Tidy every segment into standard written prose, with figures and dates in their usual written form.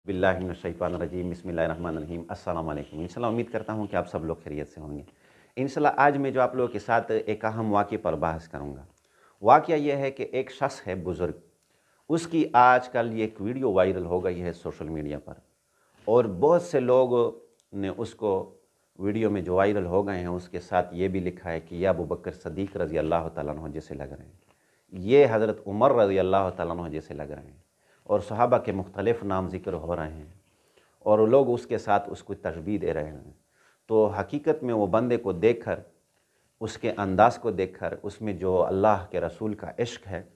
बिस्मिल्लाहिर्रहमानिर्रहीम बिस्मिल्लाहिर्रहमानिर्रहीम अस्सलाम वालेकुम। इंशाल्लाह उम्मीद करता हूँ कि आप सब लोग खैरियत से होंगे। इंशाल्लाह आज मैं जो आप लोगों के साथ एक अहम वाक़े पर बहस करूँगा। वाक़या ये है कि एक शख़्स है बुज़ुर्ग, उसकी आजकल ये एक वीडियो वायरल हो गई है सोशल मीडिया पर, और बहुत से लोग ने उसको वीडियो में जो वायरल हो गए हैं उसके साथ ये भी लिखा है कि ये अबू बकर सदीक़ रज़ी अल्लाह तआला अन्हु जैसे लग रहे हैं, ये हज़रत उमर रज़ी अल्लाह तआला अन्हु जैसे लग रहे हैं, और सहाबा के मुख्तलिफ़ नाम ज़िक्र हो रहे हैं और लोग उसके साथ उसको तशबीह दे रहे हैं। तो हकीकत में वो बंदे को देखकर, उसके अंदाज़ को देखकर, उसमें जो अल्लाह के रसूल का इश्क है,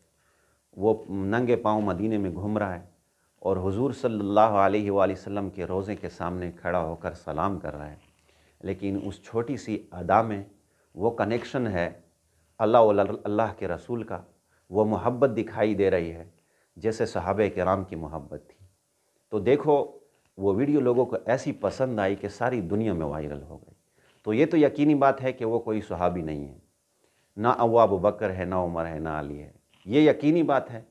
वो नंगे पाँव मदीने में घूम रहा है और हुज़ूर सल्लल्लाहु अलैहि वसल्लम के रोज़े के सामने खड़ा होकर सलाम कर रहा है। लेकिन उस छोटी सी अदा में वो कनेक्शन है अल्लाह के रसूल का, वो मोहब्बत दिखाई दे रही है जैसे सहाबे किराम की मोहब्बत थी। तो देखो, वो वीडियो लोगों को ऐसी पसंद आई कि सारी दुनिया में वायरल हो गई। तो ये तो यकीनी बात है कि वो कोई सहाबी नहीं है, ना वो अबू बकर है, ना उमर है, ना अली है। ये यकीनी बात है।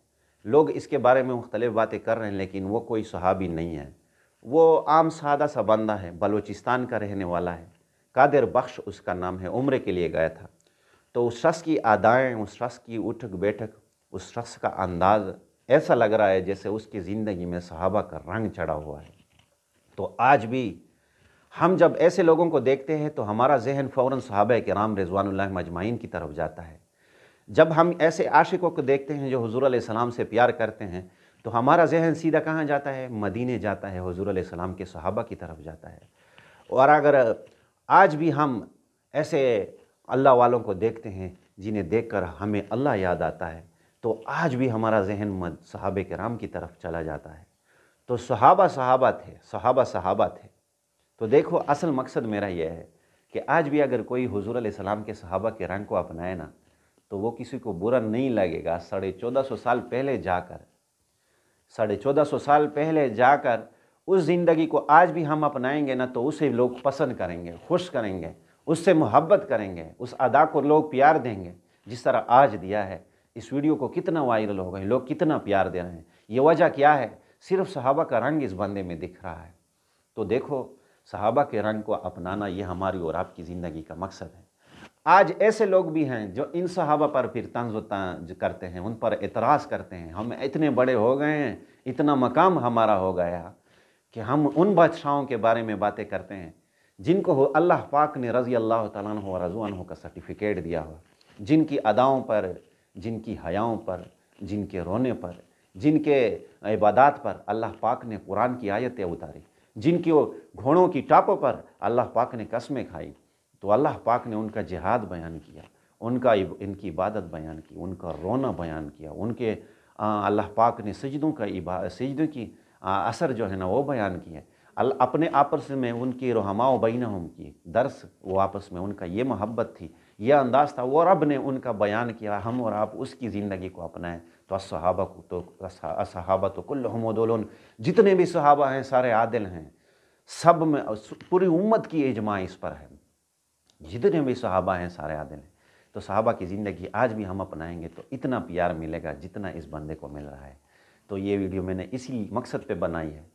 लोग इसके बारे में मुख्तलिफ़ बातें कर रहे हैं, लेकिन वो कोई सहाबी नहीं है। वो आम सादा सा बंदा है, बलूचिस्तान का रहने वाला है, कादिर बख्श उसका नाम है, उम्रे के लिए गया था। तो उस शख्स की अदाएँ, उस शख्स की उठक बैठक, उस शख्स का अंदाज़ ऐसा लग रहा है जैसे उसकी ज़िंदगी में सहाबा का रंग चढ़ा हुआ है। तो आज भी हम जब ऐसे लोगों को देखते हैं तो हमारा ज़हन फ़ौरन सहाबा किराम रिज़वानुल्लाह मजमाइन की तरफ जाता है। जब हम ऐसे आशिकों को देखते हैं जो हुज़ूर अलैहिस्सलाम से प्यार करते हैं, तो हमारा ज़हन सीधा कहाँ जाता है? मदीने जाता है, हुज़ूर अलैहिस्सलाम के सहाबा की तरफ जाता है। और अगर आज भी हम ऐसे अल्लाह वालों को देखते हैं जिन्हें देखकर हमें अल्लाह याद आता है, तो आज भी हमारा ज़हन सहाबे किराम की तरफ चला जाता है। तो सहाबा सहाबा थे, सहाबा सहाबा थे। तो देखो, असल मकसद मेरा यह है कि आज भी अगर कोई हुज़ूर अलैहिस्सलाम के सहाबा के रंग को अपनाए ना, तो वो किसी को बुरा नहीं लगेगा। 1450 साल पहले जाकर, 1450 साल पहले जाकर उस ज़िंदगी को आज भी हम अपनाएंगे ना, तो उसे लोग पसंद करेंगे, खुश करेंगे, उससे मोहब्बत करेंगे, उस अदा को लोग प्यार देंगे जिस तरह आज दिया है। इस वीडियो को कितना वायरल हो गए, लोग कितना प्यार दे रहे हैं। ये वजह क्या है? सिर्फ सहाबा का रंग इस बंदे में दिख रहा है। तो देखो, सहाबा के रंग को अपनाना ये हमारी और आपकी ज़िंदगी का मकसद है। आज ऐसे लोग भी हैं जो इन सहाबा पर फिर तंज़ व तांज करते हैं, उन पर एतराज़ करते हैं। हम इतने बड़े हो गए हैं, इतना मकाम हमारा हो गया कि हम उन बादशाहों के बारे में बातें करते हैं जिनको अल्लाह पाक ने रज़ी अल्लाह तआला अन्हु व रज़ू अन्हु का सर्टिफिकेट दिया हुआ, जिनकी अदाओं पर, जिनकी हयाओं पर, जिनके रोने पर, जिनके इबादत पर अल्लाह पाक ने कुरान की आयतें उतारी, जिनकी घोड़ों की टापों पर अल्लाह पाक ने कसमें खाई। तो अल्लाह पाक ने उनका जिहाद बयान किया, इनकी इबादत बयान की, उनका रोना बयान किया, उनके अल्लाह पाक ने सजदों की असर जो है ना वो बयान किया। अपने आपस में उनकी रहमाओ बैनहुम की दर्स, वो आपस में उनका ये मोहब्बत थी, यह अंदाज़ था, वो रब ने उनका बयान किया। हम और आप उसकी ज़िंदगी को अपनाएं तो असहाबा तो कुल्लुहुम उदुलुन, जितने भी सहाबा हैं सारे आदिल हैं। सब में पूरी उम्मत की इजमा इस पर है, जितने भी सहाबा हैं सारे आदिल हैं। तो सहाबा की ज़िंदगी आज भी हम अपनाएंगे तो इतना प्यार मिलेगा जितना इस बंदे को मिल रहा है। तो ये वीडियो मैंने इसी मकसद पे बनाई है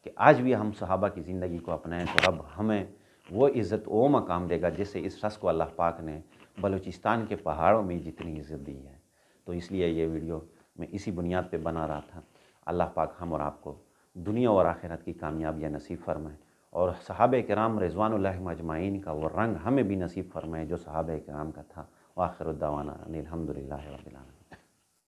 कि आज भी हम सहाबा की ज़िंदगी को अपनाएं तो रब हमें वो इज़्ज़त, वो मकाम देगा जैसे इस शख्स को अल्लाह पाक ने बलूचिस्तान के पहाड़ों में जितनी इज़्ज़त दी है। तो इसलिए ये वीडियो मैं इसी बुनियाद पे बना रहा था। अल्लाह पाक हम और आपको दुनिया और आखिरत की कामयाबियाँ नसीब फरमाए, और सहाबे किराम रिज़वानुल्लाह मजमाइन का वो रंग हमें भी नसीब फरमाए जो सहाबे किराम का था। व आखिर दावाना अनिल हम्दुलिल्लाहि रब्बिल आलमीन।